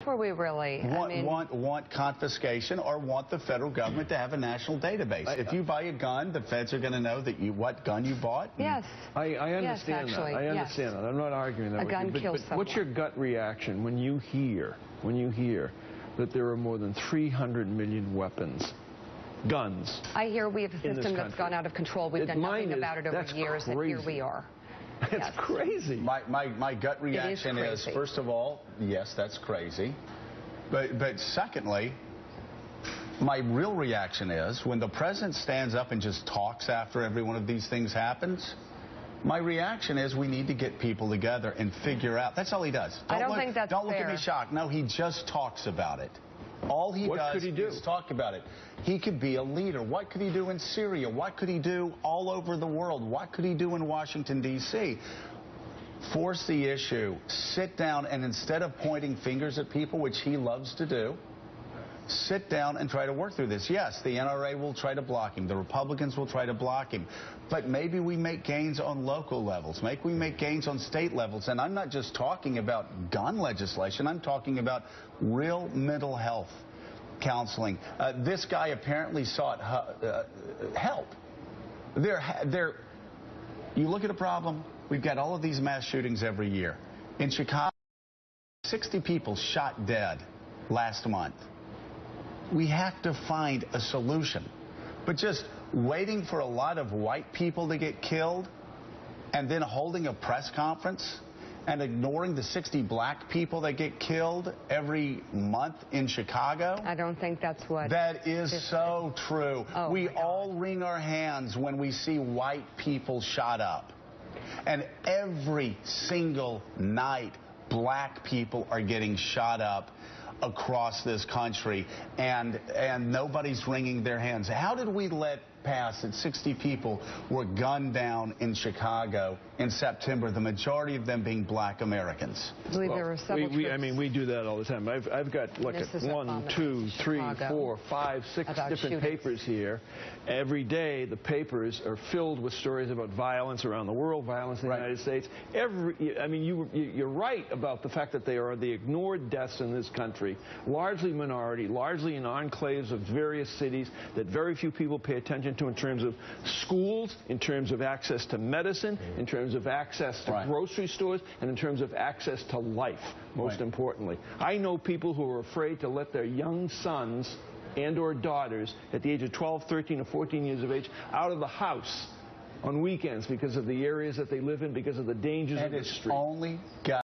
where we really want confiscation or want the federal government to have a national database. If you buy a gun, the feds are going to know that what gun you bought. Yes. I understand that. I understand that. I'm not arguing that. A gun kills someone. What's your gut reaction when you hear that there are more than 300 million weapons? Guns. I hear we have a system that's gone out of control. We've done nothing about it over years, and here we are. That's crazy. My gut reaction is, first of all, yes, that's crazy. But secondly, my real reaction is when the president stands up and just talks after every one of these things happens, my reaction is we need to get people together and figure out. That's all he does. I don't think that's fair. Don't look at me shocked. No, he just talks about it. All he does is talk about it. He could be a leader. What could he do in Syria? What could he do all over the world? What could he do in Washington, D.C.? Force the issue. Sit down, and instead of pointing fingers at people, which he loves to do, sit down and try to work through this. Yes, the NRA will try to block him. The Republicans will try to block him. But maybe we make gains on local levels. Maybe we make gains on state levels. And I'm not just talking about gun legislation. I'm talking about real mental health counseling. This guy apparently sought help. You look at a problem. We've got all of these mass shootings every year. In Chicago, 60 people shot dead last month. We have to find a solution. But just waiting for a lot of white people to get killed and then holding a press conference and ignoring the 60 black people that get killed every month in Chicago. I don't think that's what... That is so true. Oh, we all wring our hands when we see white people shot up. And every single night, black people are getting shot up across this country, and nobody's wringing their hands. How did we let pass that 60 people were gunned down in Chicago in September, the majority of them being black Americans? I believe there were several I mean, we do that all the time. I've got, look at 1, 2, 3, 4, 5, 6 different papers here. Every day, the papers are filled with stories about violence around the world, violence in the United States. I mean, you're right about the fact that they are the ignored deaths in this country, largely minority, largely in enclaves of various cities that very few people pay attention to in terms of schools, in terms of access to medicine, in terms of access to grocery stores, and in terms of access to life, most importantly. I know people who are afraid to let their young sons and or daughters at the age of 12, 13, or 14 years of age out of the house on weekends because of the areas that they live in, because of the dangers of the street.